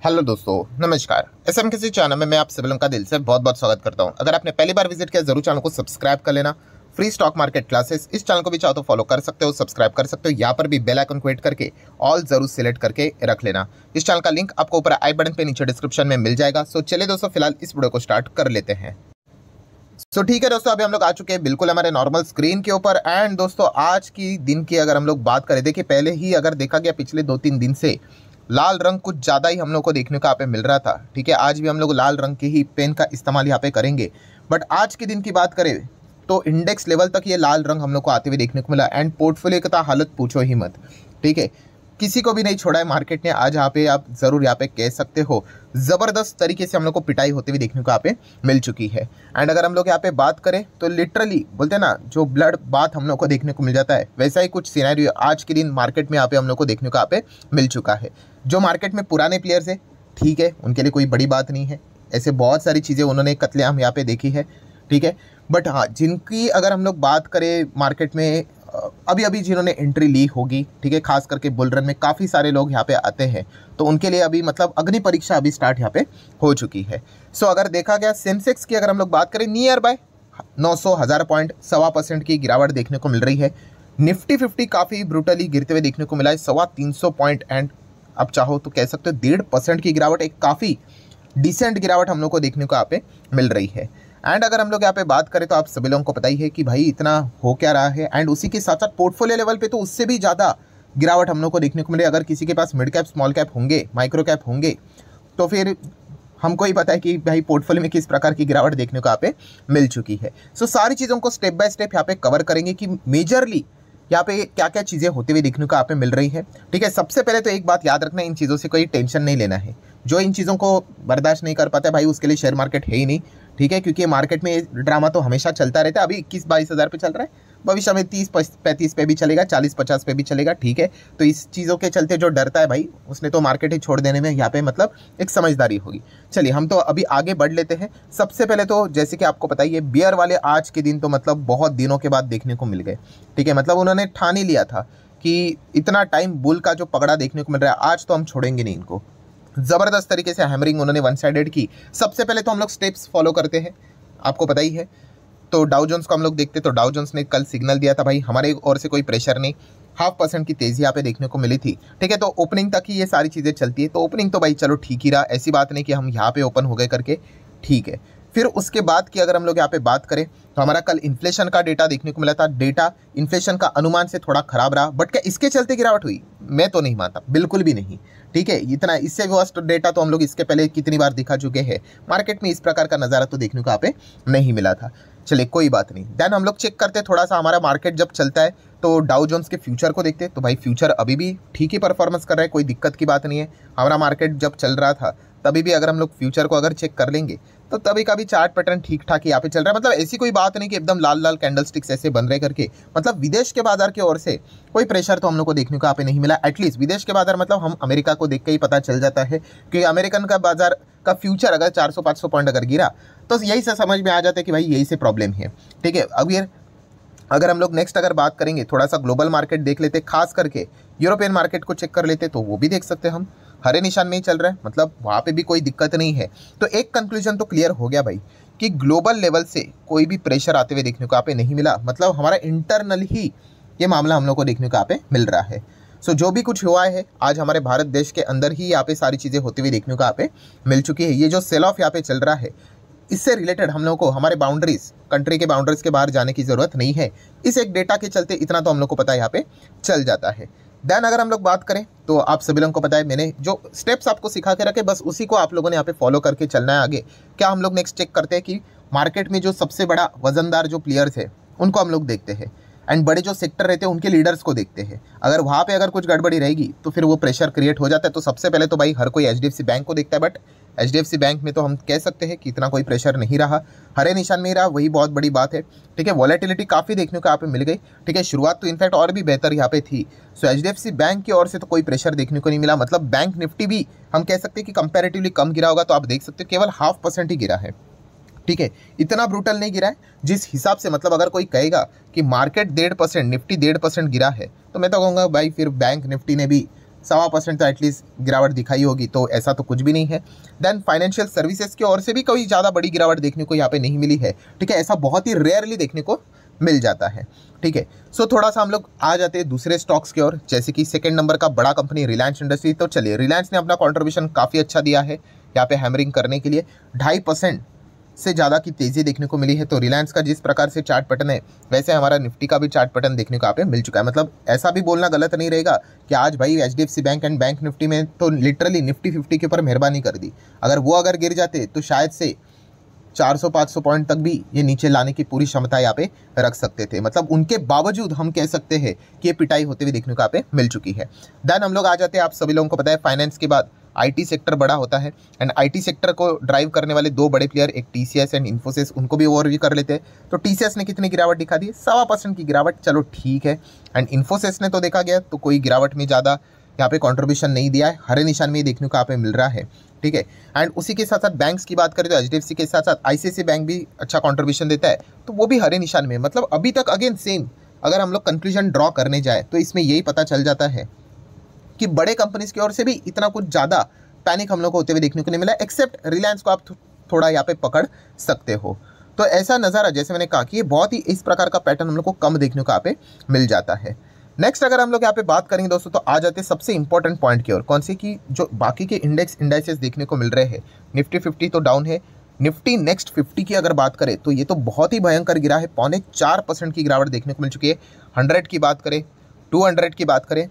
Hello दोस्तों, नमस्कार। SM किसी चैनल में मैं आप सभी लोगों का दिल से बहुत बहुत स्वागत करता हूं। अगर आपने पहली बार विजिट किया जरूर चैनल को सब्सक्राइब कर लेना। फ्री स्टॉक मार्केट क्लासेस इस चैनल को भी चाहो तो फॉलो कर सकते हो, सब्सक्राइब कर सकते हो। यहाँ पर भी बेल आइकन को हिट करके ऑल जरूर सिलेक्ट करके रख लेना। इस चैनल का लिंक आपको ऊपर आई बटन पे नीचे डिस्क्रिप्शन में मिल जाएगा। सो चलिए दोस्तों, फिलहाल इस वीडियो को स्टार्ट कर लेते हैं। ठीक है दोस्तों, अभी हम लोग आ चुके हैं बिल्कुल हमारे नॉर्मल स्क्रीन के ऊपर। एंड दोस्तों, आज की दिन की अगर हम लोग बात करें, देखिए पहले ही अगर देखा गया पिछले 2-3 दिन से लाल रंग कुछ ज़्यादा ही हम लोग को देखने को यहाँ पे मिल रहा था। ठीक है, आज भी हम लोग लाल रंग के ही पेन का इस्तेमाल यहाँ पे करेंगे। बट आज के दिन की बात करें तो इंडेक्स लेवल तक ये लाल रंग हम लोग को आते हुए देखने को मिला। एंड पोर्टफोलियो की तो हालत पूछो ही मत। ठीक है, किसी को भी नहीं छोड़ा है मार्केट ने आज। यहाँ पे आप ज़रूर यहाँ पे कह सकते हो ज़बरदस्त तरीके से हम लोग को पिटाई होते हुए देखने को यहाँ पे मिल चुकी है। एंड अगर हम लोग यहाँ पे बात करें तो लिटरली बोलते हैं ना, जो ब्लड बात हम लोग को देखने को मिल जाता है, वैसा ही कुछ सिनेरियो आज के दिन मार्केट में यहाँ पे हम लोग को देखने को यहाँ पे मिल चुका है। जो मार्केट में पुराने प्लेयर्स है, ठीक है, उनके लिए कोई बड़ी बात नहीं है। ऐसे बहुत सारी चीज़ें उन्होंने कत्लेआम यहाँ पे देखी है। ठीक है, बट हाँ, जिनकी अगर हम लोग बात करें मार्केट में अभी अभी जिन्होंने एंट्री ली होगी, ठीक है, खास करके बुल रन में काफ़ी सारे लोग यहाँ पे आते हैं, तो उनके लिए अभी मतलब अग्नि परीक्षा अभी स्टार्ट यहाँ पे हो चुकी है। सो अगर देखा गया सेंसेक्स की अगर हम लोग बात करें, नियर बाय 900,000 पॉइंट 1.25% की गिरावट देखने को मिल रही है। निफ्टी 50 काफ़ी ब्रूटली गिरते हुए देखने को मिला है 325 पॉइंट। एंड अब चाहो तो कह सकते हो 1.5% की गिरावट, एक काफ़ी डिसेंट गिरावट हम लोग को देखने को यहाँ पे मिल रही है। एंड अगर हम लोग यहाँ पे बात करें तो आप सभी लोगों को पता ही है कि भाई इतना हो क्या रहा है। एंड उसी के साथ साथ पोर्टफोलियो लेवल पे तो उससे भी ज़्यादा गिरावट हम लोग को देखने को मिले। अगर किसी के पास मिड कैप, स्मॉल कैप होंगे, माइक्रो कैप होंगे, तो फिर हमको ही पता है कि भाई पोर्टफोलियो में किस प्रकार की गिरावट देखने को यहाँ पे मिल चुकी है। सो सारी चीज़ों को स्टेप बाय स्टेप यहाँ पे कवर करेंगे कि मेजरली यहाँ पे क्या क्या चीज़ें होते हुए देखने को यहाँ पे मिल रही है। ठीक है, सबसे पहले तो एक बात याद रखना, इन चीज़ों से कोई टेंशन नहीं लेना है। जो इन चीज़ों को बर्दाश्त नहीं कर पाता है भाई, उसके लिए शेयर मार्केट है ही नहीं। ठीक है, क्योंकि मार्केट में ड्रामा तो हमेशा चलता रहता है। अभी 21-22 हज़ार पे चल रहा है, भविष्य में 30-35 पे भी चलेगा, 40-50 पे भी चलेगा। ठीक है, तो इस चीज़ों के चलते जो डरता है भाई, उसने तो मार्केट ही छोड़ देने में यहाँ पे मतलब एक समझदारी होगी। चलिए हम तो अभी आगे बढ़ लेते हैं। सबसे पहले तो जैसे कि आपको पता ही है, बियर वाले आज के दिन तो मतलब बहुत दिनों के बाद देखने को मिल गए। ठीक है, मतलब उन्होंने ठान ही लिया था कि इतना टाइम बुल का जो पकड़ा देखने को मिल रहा है, आज तो हम छोड़ेंगे नहीं इनको। ज़बरदस्त तरीके से हैमरिंग उन्होंने वन साइडेड की। सबसे पहले तो हम लोग स्टेप्स फॉलो करते हैं, आपको पता ही है। तो डाउ जोन्स को हम लोग देखते, तो डाउ जोन्स ने कल सिग्नल दिया था भाई, हमारे ओर से कोई प्रेशर नहीं। 0.5% की तेज़ी यहाँ पे देखने को मिली थी। ठीक है, तो ओपनिंग तक ही ये सारी चीज़ें चलती है। तो ओपनिंग तो भाई चलो ठीक ही रहा, ऐसी बात नहीं कि हम यहाँ पे ओपन हो गए करके। ठीक है, फिर उसके बाद की अगर हम लोग यहाँ पे बात करें तो हमारा कल इन्फ्लेशन का डेटा देखने को मिला था। डेटा इन्फ्लेशन का अनुमान से थोड़ा खराब रहा, बट क्या इसके चलते गिरावट हुई? मैं तो नहीं मानता, बिल्कुल भी नहीं। ठीक है, इतना इससे वर्स्ट डेटा तो हम लोग इसके पहले कितनी बार दिखा चुके हैं। मार्केट में इस प्रकार का नज़ारा तो देखने को यहाँ पे नहीं मिला था। चलिए कोई बात नहीं। देन हम लोग चेक करते थोड़ा सा हमारा मार्केट जब चलता है तो डाउ जोन्स के फ्यूचर को देखते, तो भाई फ्यूचर अभी भी ठीक ही परफॉर्मेंस कर रहा है, कोई दिक्कत की बात नहीं है। हमारा मार्केट जब चल रहा था तभी भी अगर हम लोग फ्यूचर को अगर चेक कर लेंगे तो तभी का भी चार्ट पैटर्न ठीक ठाक ही यहाँ पे चल रहा है। मतलब ऐसी कोई बात नहीं कि एकदम लाल लाल कैंडल स्टिक्स ऐसे बन रहे करके। मतलब विदेश के बाजार की ओर से कोई प्रेशर तो हम लोग को देखने को यहाँ पे नहीं मिला। एटलीस्ट विदेश के बाजार मतलब हम अमेरिका को देख के ही पता चल जाता है कि अमेरिकन का बाजार का फ्यूचर अगर 400-500 पॉइंट अगर गिरा तो यही से समझ में आ जाता है कि भाई यही से प्रॉब्लम है। ठीक है, अब ये अगर हम लोग नेक्स्ट अगर बात करेंगे, थोड़ा सा ग्लोबल मार्केट देख लेते, खास करके यूरोपियन मार्केट को चेक कर लेते, तो वो भी देख सकते हैं हम हरे निशान में ही चल रहा है। मतलब वहाँ पे भी कोई दिक्कत नहीं है। तो एक कंक्लूजन तो क्लियर हो गया भाई कि ग्लोबल लेवल से कोई भी प्रेशर आते हुए देखने को यहाँ पे नहीं मिला। मतलब हमारा इंटरनल ही ये मामला हम लोग को देखने को यहाँ पे मिल रहा है। सो जो भी कुछ हुआ है आज हमारे भारत देश के अंदर ही यहाँ पे सारी चीज़ें होती हुई देखने को यहाँ पे मिल चुकी है। ये जो सेल ऑफ यहाँ पे चल रहा है, इससे रिलेटेड हम लोग को हमारे बाउंड्रीज, कंट्री के बाउंड्रीज के बाहर जाने की ज़रूरत नहीं है। इस एक डेटा के चलते इतना तो हम लोग को पता यहाँ पे चल जाता है। देन अगर हम लोग बात करें तो आप सभी लोगों को पता है, मैंने जो स्टेप्स आपको सिखा के रखे बस उसी को आप लोगों ने यहाँ पे फॉलो करके चलना है आगे। क्या हम लोग नेक्स्ट चेक करते हैं कि मार्केट में जो सबसे बड़ा वजनदार जो प्लेयर्स है उनको हम लोग देखते हैं। एंड बड़े जो सेक्टर रहते हैं उनके लीडर्स को देखते हैं। अगर वहाँ पे अगर कुछ गड़बड़ी रहेगी तो फिर वो प्रेशर क्रिएट हो जाता है। तो सबसे पहले तो भाई हर कोई HDFC बैंक को देखता है, बट HDFC बैंक में तो हम कह सकते हैं कि इतना कोई प्रेशर नहीं रहा, हरे निशान में ही रहा, वही बहुत बड़ी बात है। ठीक है, वॉलेटिलिटी काफ़ी देखने को यहाँ पे मिल गई। ठीक है, शुरुआत तो इनफैक्ट और भी बेहतर यहाँ पे थी। सो HDFC बैंक की ओर से तो कोई प्रेशर देखने को नहीं मिला। मतलब बैंक निफ्टी भी हम कह सकते हैं कि कंपैरेटिवली कम गिरा होगा, तो आप देख सकते हो केवल 0.5% ही गिरा है। ठीक है, इतना ब्रूटल नहीं गिरा है जिस हिसाब से, मतलब अगर कोई कहेगा कि मार्केट 1.5%, निफ्टी 1.5% गिरा है, तो मैं तो कहूँगा भाई फिर बैंक निफ्टी ने भी 1.25% तो एटलीस्ट गिरावट दिखाई होगी, तो ऐसा तो कुछ भी नहीं है। देन फाइनेंशियल सर्विसेज की ओर से भी कोई ज़्यादा बड़ी गिरावट देखने को यहाँ पे नहीं मिली है, ठीक है। ऐसा बहुत ही रेयरली देखने को मिल जाता है, ठीक है। सो थोड़ा सा हम लोग आ जाते हैं दूसरे स्टॉक्स की ओर, जैसे कि सेकंड नंबर का बड़ा कंपनी रिलायंस इंडस्ट्री। तो चलिए, रिलायंस ने अपना कॉन्ट्रीब्यूशन काफ़ी अच्छा दिया है यहाँ पे हैमरिंग करने के लिए। 2.5% से ज़्यादा की तेज़ी देखने को मिली है। तो रिलायंस का जिस प्रकार से चार्ट पैटर्न है, वैसे हमारा निफ्टी का भी चार्ट पैटर्न देखने को यहाँ पे मिल चुका है। मतलब ऐसा भी बोलना गलत नहीं रहेगा कि आज भाई HDFC bank and bank Nifty में तो लिटरली निफ्टी 50 के ऊपर मेहरबानी कर दी। अगर गिर जाते तो शायद से 400-500 पॉइंट तक भी ये नीचे लाने की पूरी क्षमता यहाँ पे रख सकते थे। मतलब उनके बावजूद हम कह सकते हैं कि ये पिटाई होते हुए देखने को यहाँ पे मिल चुकी है। देन हम लोग आ जाते हैं, आप सभी लोगों को पता है फाइनेंस के बाद IT सेक्टर बड़ा होता है, एंड IT सेक्टर को ड्राइव करने वाले दो बड़े प्लेयर, एक TCS एंड इन्फोसिस, उनको भी ओवरव्यू कर लेते हैं। तो TCS ने कितनी गिरावट दिखा दी? 1.25% की गिरावट, चलो ठीक है। एंड इन्फोसिस ने तो देखा गया तो कोई गिरावट में ज़्यादा यहाँ पे कंट्रीब्यूशन नहीं दिया है, हरे निशान में देखने को यहाँ पे मिल रहा है, ठीक है। एंड उसी के साथ साथ बैंक्स की बात करें तो HDFC के साथ साथ ICICI बैंक भी अच्छा कंट्रीब्यूशन देता है, तो वो भी हरे निशान में। मतलब अभी तक अगेन सेम, अगर हम लोग कंक्लूजन ड्रॉ करने जाए तो इसमें यही पता चल जाता है कि बड़े कंपनीज की ओर से भी इतना कुछ ज़्यादा पैनिक हम लोग को होते हुए देखने को नहीं मिला, एक्सेप्ट रिलायंस को आप थोड़ा यहाँ पे पकड़ सकते हो। तो ऐसा नज़ारा, जैसे मैंने कहा कि ये बहुत ही इस प्रकार का पैटर्न हम लोग को कम देखने को यहाँ पे मिल जाता है। नेक्स्ट अगर हम लोग यहाँ पे बात करेंगे दोस्तों, तो आ जाते हैं सबसे इंपॉर्टेंट पॉइंट की ओर। कौन सी? की जो बाकी के इंडाइसेस देखने को मिल रहे हैं। निफ्टी 50 तो डाउन है, निफ्टी नेक्स्ट 50 की अगर बात करें तो ये तो बहुत ही भयंकर गिरा है, 4.25% की गिरावट देखने को मिल चुकी है। 100 की बात करें, 200 की बात करें,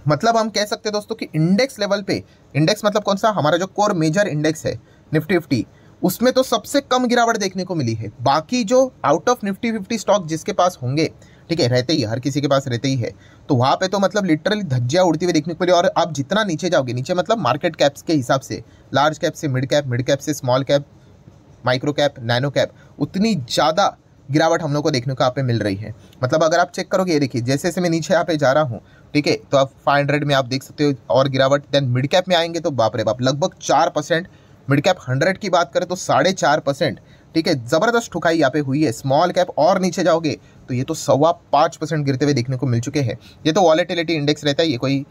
मतलब हम कह सकते हैं दोस्तों कि इंडेक्स लेवल पे, इंडेक्स मतलब कौन सा? हमारा जो कोर मेजर इंडेक्स है निफ्टी 50, उसमें तो सबसे कम गिरावट देखने को मिली है। बाकी जो आउट ऑफ निफ्टी 50 स्टॉक जिसके पास होंगे, ठीक है, रहते ही, हर किसी के पास रहते ही है, तो वहाँ पे तो मतलब लिटरली धज्जियाँ उड़ती हुई देखने को मिली। और आप जितना नीचे जाओगे, नीचे मतलब मार्केट कैप्स के हिसाब से, लार्ज कैप से मिड कैप, मिड कैप से small cap, micro cap, nano cap, उतनी ज़्यादा गिरावट हम लोग को देखने को यहाँ पे मिल रही है। मतलब अगर आप चेक करोगे, ये देखिए जैसे जैसे मैं नीचे यहाँ पे जा रहा हूँ, ठीक है, तो आप 500 में आप देख सकते हो और गिरावट। देन मिड कैप में आएंगे तो बाप रे बाप, लगभग 4%। मिड कैप 100 की बात करें तो 4.5%, ठीक है, ज़बरदस्त ठुकाई यहाँ पे हुई है। स्मॉल कैप और नीचे जाओगे तो ये तो 5.25% गिरते हुए देखने को मिल चुके हैं। ये तो वॉलेटिलिटी इंडेक्स रहता है, ये कोई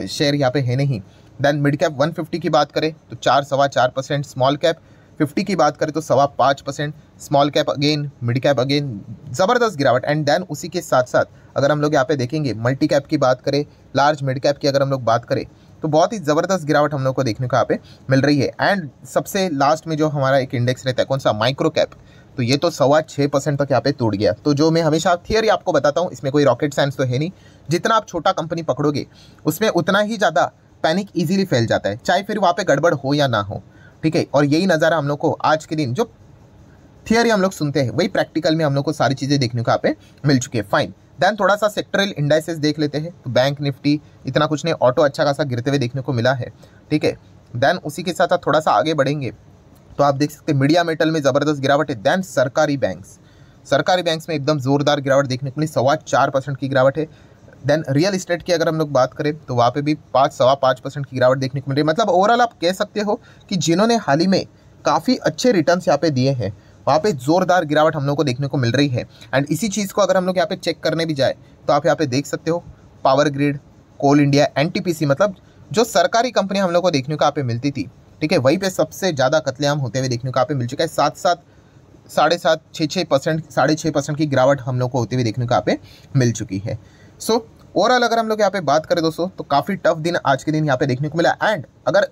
शेयर यहाँ पे है नहीं। देन मिड कैप 150 की बात करें तो 4-4.25%, स्मॉल कैप 50 की बात करें तो 5.25%, small cap again, mid cap again, ज़बरदस्त गिरावट। एंड देन उसी के साथ साथ अगर हम लोग यहाँ पे देखेंगे मल्टी कैप की बात करें, लार्ज मिड कैप की अगर हम लोग बात करें, तो बहुत ही ज़बरदस्त गिरावट हम लोग को देखने को यहाँ पे मिल रही है। एंड सबसे लास्ट में जो हमारा एक इंडेक्स रहता है, कौन सा? माइक्रो कैप, तो ये तो 6.25% तक यहाँ पे टूट गया। तो जो मैं हमेशा थियरी आपको बताता हूँ, इसमें कोई रॉकेट साइंस तो है नहीं, जितना आप छोटा कंपनी पकड़ोगे उसमें उतना ही ज़्यादा पैनिक ईजिली फैल जाता है, चाहे फिर वहाँ पे गड़बड़ हो या ना हो, ठीक है। और यही नज़ारा हम लोग को आज के दिन, जो थियरी हम लोग सुनते हैं, वही प्रैक्टिकल में हम लोग को सारी चीज़ें देखने को यहाँ पे मिल चुकी है। फाइन। देन थोड़ा सा सेक्टरल इंडाइसेस देख लेते हैं। तो बैंक निफ्टी इतना कुछ नहीं, ऑटो अच्छा खासा गिरते हुए देखने को मिला है, ठीक है। देन उसी के साथ साथ थोड़ा सा आगे बढ़ेंगे तो आप देख सकते हैं मीडिया मेटल में ज़बरदस्त गिरावट है। देन सरकारी बैंक्स में एकदम ज़ोरदार गिरावट देखने को मिली, 4.25% की गिरावट है। देन रियल इस्टेट की अगर हम लोग बात करें तो वहाँ पे भी 5-5.25% की गिरावट देखने को मिल रही है। मतलब ओवरऑल आप कह सकते हो कि जिन्होंने हाल ही में काफ़ी अच्छे रिटर्न्स यहाँ पे दिए हैं, वहाँ पे ज़ोरदार गिरावट हम लोग को देखने को मिल रही है। एंड इसी चीज़ को अगर हम लोग यहाँ पे चेक करने भी जाए तो आप यहाँ पे देख सकते हो पावर ग्रिड, कोल इंडिया, NTPC, मतलब जो सरकारी कंपनियाँ हम लोग को देखने को यहाँ पे मिलती थी, ठीक है, वहीं पे सबसे ज़्यादा कत्लेआम होते हुए देखने को यहाँ पे मिल चुका है। 7.5%, 6.5% की गिरावट हम लोग को होते हुए देखने को यहाँ पे मिल चुकी है। सो ओवरऑल अगर हम लोग यहाँ पे बात करें दोस्तों, तो काफ़ी टफ दिन आज के दिन यहाँ पे देखने को मिला। एंड अगर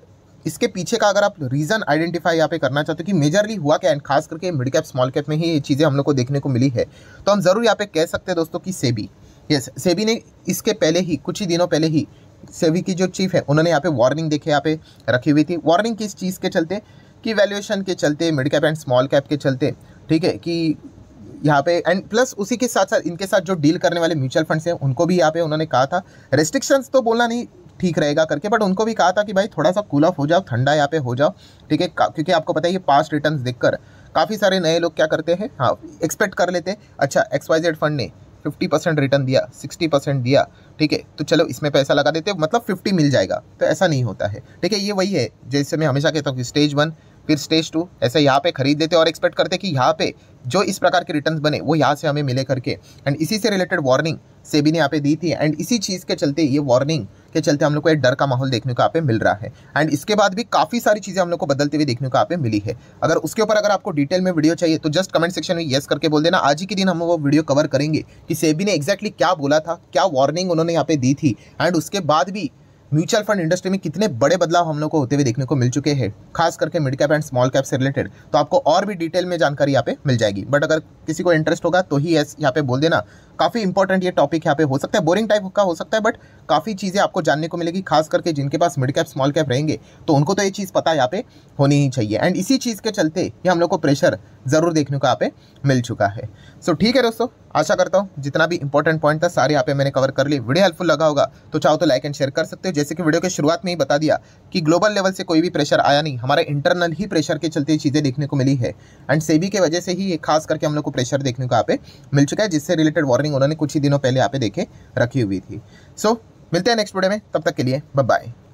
इसके पीछे का अगर आप रीज़न आइडेंटिफाई यहाँ पे करना चाहते हो कि मेजरली हुआ क्या, एंड खास करके मिड कैप स्मॉल कैप में ही ये चीज़ें हम लोग को देखने को मिली है, तो हम ज़रूर यहाँ पे कह सकते हैं दोस्तों कि सेबी ने इसके पहले ही, कुछ ही दिनों पहले ही, सेबी की जो चीफ है उन्होंने यहाँ पे वार्निंग देखे यहाँ पे रखी हुई थी। वार्निंग किस चीज़ के चलते? कि वैल्यूएशन के चलते, mid cap and small cap के चलते, ठीक है, कि यहाँ पे एंड प्लस उसी के साथ साथ इनके साथ जो डील करने वाले म्यूचुअल फंड्स हैं उनको भी यहाँ पे उन्होंने कहा था, रेस्ट्रिक्शंस तो बोलना नहीं ठीक रहेगा करके, बट उनको भी कहा था कि भाई थोड़ा सा कूल ऑफ हो जाओ, ठंडा यहाँ पे हो जाओ, ठीक है, क्योंकि आपको पता है ये पास्ट रिटर्न्स देखकर काफ़ी सारे नए लोग क्या करते हैं, हाँ, एक्सपेक्ट कर लेते हैं, अच्छा XYZ फंड ने 50% रिटर्न दिया, 60% दिया, ठीक है, तो चलो इसमें पैसा लगा देते, मतलब 50 मिल जाएगा। तो ऐसा नहीं होता है, ठीक है। ये वही है जैसे मैं हमेशा कहता हूँ कि स्टेज 1 फिर स्टेज 2 ऐसे यहाँ पे खरीद लेते और एक्सपेक्ट करते कि यहाँ पे जो इस प्रकार के रिटर्न्स बने वो यहाँ से हमें मिले करके। एंड इसी से रिलेटेड वार्निंग सेबी ने यहाँ पे दी थी एंड इसी चीज़ के चलते, ये वार्निंग के चलते हम लोग को एक डर का माहौल देखने को यहाँ पे मिल रहा है। एंड इसके बाद भी काफ़ी सारी चीज़ें हम लोग को बदलते हुए देखने को यहाँ पे मिली है। अगर उसके ऊपर अगर आपको डिटेल में वीडियो चाहिए तो जस्ट कमेंट सेक्शन में येस करके बोल देना। आज ही के दिन हम वो वीडियो कवर करेंगे कि सेबी ने एग्जैक्टली क्या बोला था, क्या वार्निंग उन्होंने यहाँ पे दी थी एंड उसके बाद भी म्यूचुअल फंड इंडस्ट्री में कितने बड़े बदलाव हम लोग को होते हुए देखने को मिल चुके हैं, खास करके mid cap and small cap से रिलेटेड। तो आपको और भी डिटेल में जानकारी यहाँ पे मिल जाएगी। बट अगर किसी को इंटरेस्ट होगा तो ही यहाँ पे बोल देना। काफ़ी इंपॉर्टेंट ये टॉपिक यहाँ पे हो सकता है, बोरिंग टाइप का हो सकता है, बट काफ़ी चीज़ें आपको जानने को मिलेगी। खास करके जिनके पास मिड कैप स्मॉल कैप रहेंगे तो उनको तो ये चीज़ पता यहाँ पे होनी ही चाहिए। एंड इसी चीज़ के चलते ये हम लोग को प्रेशर ज़रूर देखने को यहाँ पे मिल चुका है। सो ठीक है दोस्तों, आशा करता हूँ जितना भी इंपॉर्टेंट पॉइंट था सारे यहाँ पे मैंने कवर कर लिए। वीडियो हेल्पफुल लगा होगा तो चाहो तो लाइक एंड शेयर कर सकते हो। जैसे कि वीडियो के शुरुआत में ही बता दिया कि ग्लोबल लेवल से कोई भी प्रेशर आया नहीं, हमारे इंटरनल ही प्रेशर के चलते चीज़ें देखने को मिली है। एंड सेबी के वजह से ही ये खास करके हम लोग को प्रेशर देखने को यहाँ पे मिल चुका है, जिससे रिलेटेड वार्निंग उन्होंने कुछ ही दिनों पहले यहाँ पे देखे रखी हुई थी। सो मिलते हैं नेक्स्ट वीडियो में, तब तक के लिए बाय बाय।